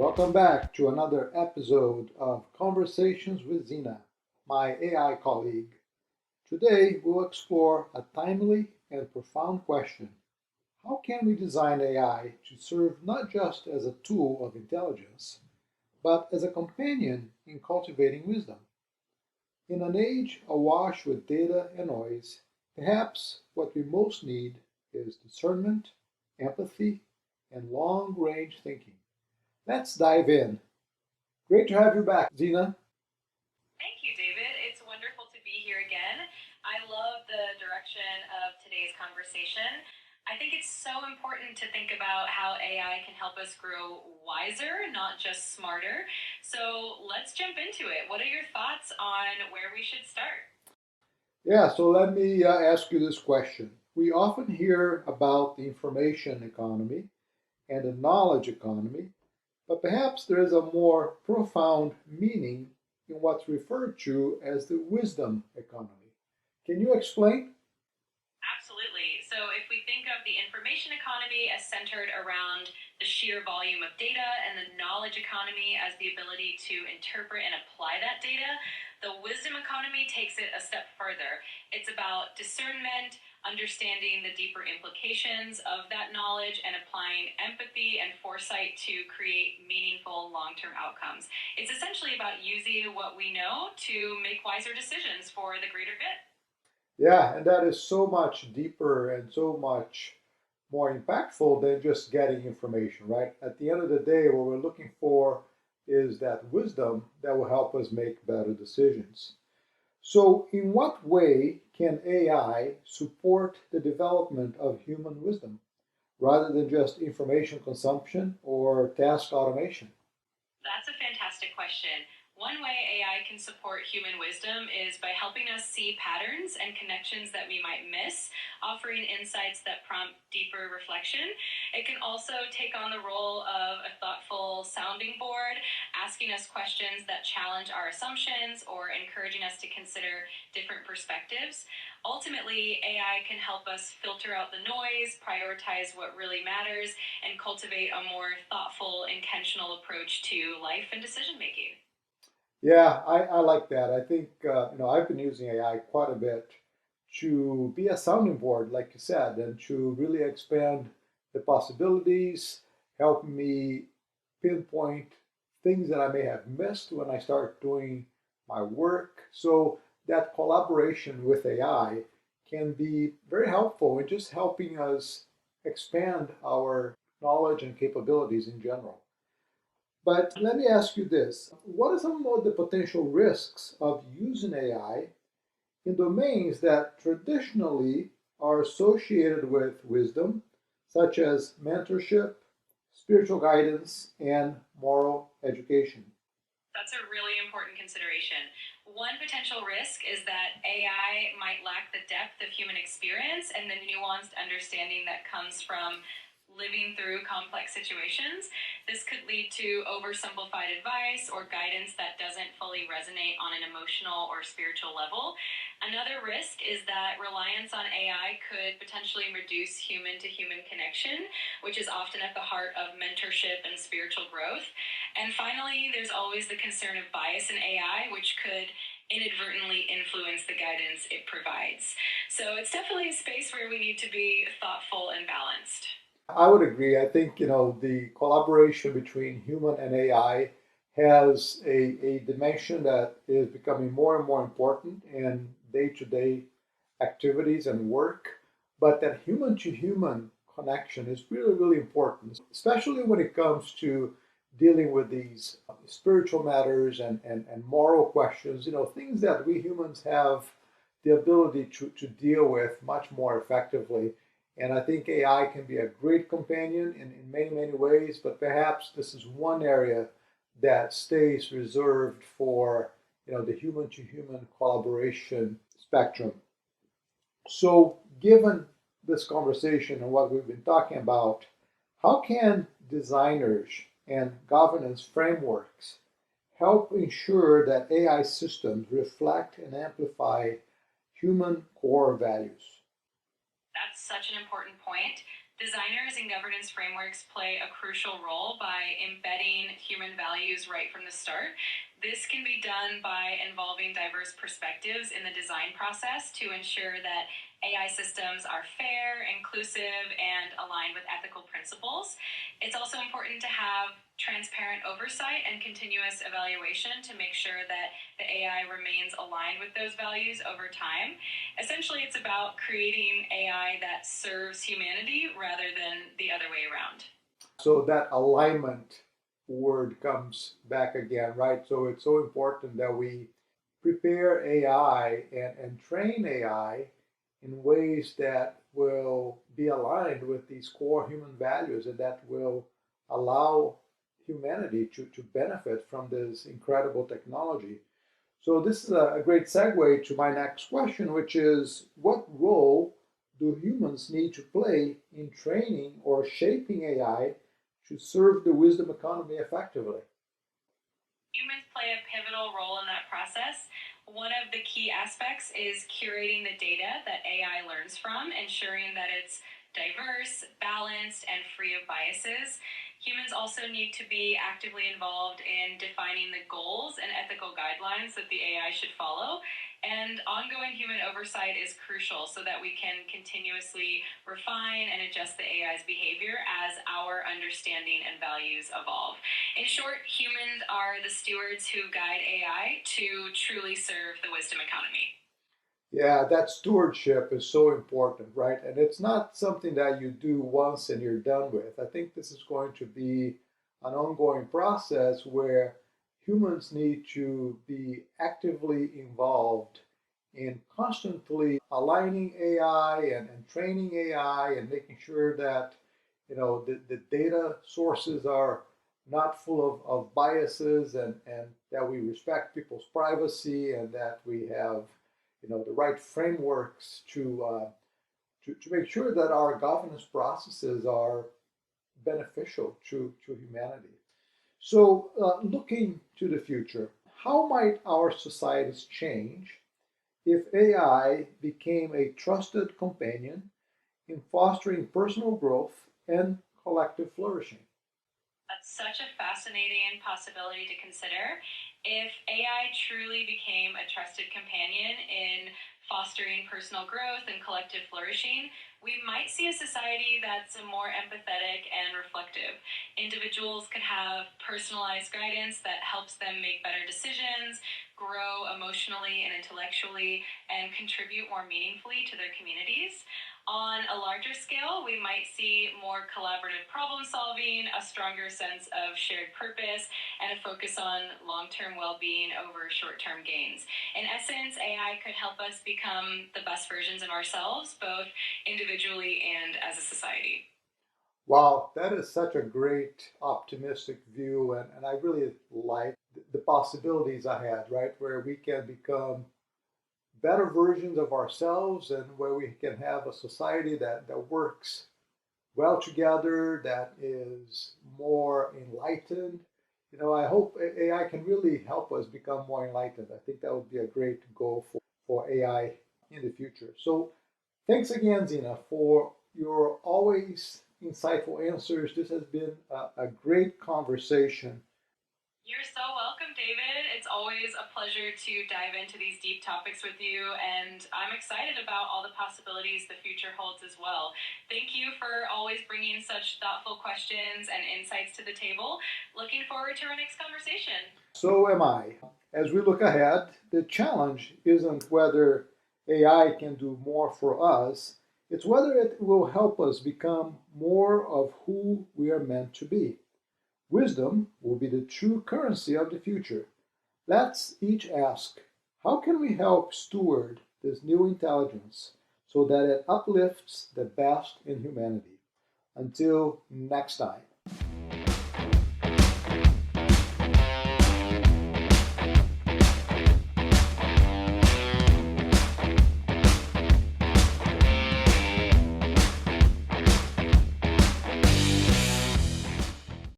Welcome back to another episode of Conversations with Zena, my AI colleague. Today we'll explore a timely and profound question. How can we design AI to serve not just as a tool of intelligence, but as a companion in cultivating wisdom? In an age awash with data and noise, perhaps what we most need is discernment, empathy, and long range thinking. Let's dive in. Great to have you back, Zena. Thank you, David. It's wonderful to be here again. I love the direction of today's conversation. I think it's so important to think about how AI can help us grow wiser, not just smarter. So let's jump into it. What are your thoughts on where we should start? Yeah, so let me ask you this question. We often hear about the information economy and the knowledge economy, but perhaps there is a more profound meaning in what's referred to as the wisdom economy. Can you explain? Absolutely. So, if we think of the information economy as centered around the sheer volume of data and the knowledge economy as the ability to interpret and apply that data, the wisdom economy takes it a step further. It's about discernment, understanding the deeper implications of that knowledge, and applying empathy and foresight to create meaningful long term outcomes. It's essentially about using what we know to make wiser decisions for the greater good. Yeah, and that is so much deeper and so much more impactful than just getting information, right? At the end of the day, what we're looking for is that wisdom that will help us make better decisions. So, in what way can AI support the development of human wisdom rather than just information consumption or task automation? That's a fantastic question. One way AI can support human wisdom is by helping us see patterns and connections that we might miss, offering insights that prompt deeper reflection. It can also take on the role of a thoughtful sounding board, asking us questions that challenge our assumptions or encouraging us to consider different perspectives. Ultimately, AI can help us filter out the noise, prioritize what really matters, and cultivate a more thoughtful, intentional approach to life and decision making. Yeah, I like that. I think I've been using AI quite a bit to be a sounding board, like you said, and to really expand the possibilities, help me pinpoint things that I may have missed when I start doing my work. So that collaboration with AI can be very helpful in just helping us expand our knowledge and capabilities in general. But let me ask you this. What are some of the potential risks of using AI in domains that traditionally are associated with wisdom, such as mentorship, spiritual guidance, and moral education? That's a really important consideration. One potential risk is that AI might lack the depth of human experience and the nuanced understanding that comes from living through complex situations. This could lead to oversimplified advice or guidance that doesn't fully resonate on an emotional or spiritual level. Another risk is that reliance on AI could potentially reduce human to human connection, which is often at the heart of mentorship and spiritual growth. And finally, there's always the concern of bias in AI, which could inadvertently influence the guidance it provides. So it's definitely a space where we need to be thoughtful and balanced. I would agree. I think, the collaboration between human and AI has a dimension that is becoming more and more important in day-to-day activities and work. But that human to human connection is really, really important, especially when it comes to dealing with these spiritual matters and moral questions, things that we humans have the ability to deal with much more effectively. And I think AI can be a great companion in many, many ways, but perhaps this is one area that stays reserved for the human to human collaboration spectrum. So given this conversation and what we've been talking about, how can designers and governance frameworks help ensure that AI systems reflect and amplify human core values? That's such an important point. Designers and governance frameworks play a crucial role by embedding human values right from the start. This can be done by involving diverse perspectives in the design process to ensure that AI systems are fair, inclusive, and aligned with ethical principles. It's also important to have transparent oversight and continuous evaluation to make sure that the AI remains aligned with those values over time. Essentially, it's about creating AI that serves humanity rather than the other way around. So that alignment word comes back again, right? So it's so important that we prepare AI and train AI in ways that will be aligned with these core human values and that will allow humanity to benefit from this incredible technology. So this is a great segue to my next question, which is what role do humans need to play in training or shaping AI to serve the wisdom economy effectively? Humans play a pivotal role in that process. One of the key aspects is curating the data that AI learns from, ensuring that it's diverse, balanced, and free of biases. Humans also need to be actively involved in defining the goals and ethical guidelines that the AI should follow. And ongoing human oversight is crucial so that we can continuously refine and adjust the AI's behavior as our understanding and values evolve. In short, humans are the stewards who guide AI to truly serve the wisdom economy. Yeah, that stewardship is so important, right? And it's not something that you do once and you're done with. I think this is going to be an ongoing process where humans need to be actively involved in constantly aligning AI and training AI and making sure that the data sources are not full of biases and that we respect people's privacy and that we have the right frameworks to make sure that our governance processes are beneficial to humanity. So, looking to the future, how might our societies change if AI became a trusted companion in fostering personal growth and collective flourishing? That's such a fascinating possibility to consider. If AI truly became a trusted companion in fostering personal growth and collective flourishing, we might see a society that's more empathetic and reflective. Individuals could have personalized guidance that helps them make better decisions, grow emotionally and intellectually, and contribute more meaningfully to their communities. On a larger scale, we might see more collaborative problem solving, a stronger sense of shared purpose, and a focus on long term well being over short term gains. In essence, AI could help us become the best versions of ourselves, both individually and as a society. Wow, that is such a great optimistic view, and I really like the possibilities ahead, right? Where we can become better versions of ourselves and where we can have a society that works well together, that is more enlightened. I hope AI can really help us become more enlightened. I think that would be a great goal for AI in the future. So, thanks again, Zena, for your always insightful answers. This has been a great conversation. You're so welcome, David. It's always a pleasure to dive into these deep topics with you, and I'm excited about all the possibilities the future holds as well. Thank you for always bringing such thoughtful questions and insights to the table. Looking forward to our next conversation. So am I. As we look ahead, the challenge isn't whether AI can do more for us, it's whether it will help us become more of who we are meant to be. Wisdom will be the true currency of the future. Let's each ask, how can we help steward this new intelligence so that it uplifts the best in humanity? Until next time.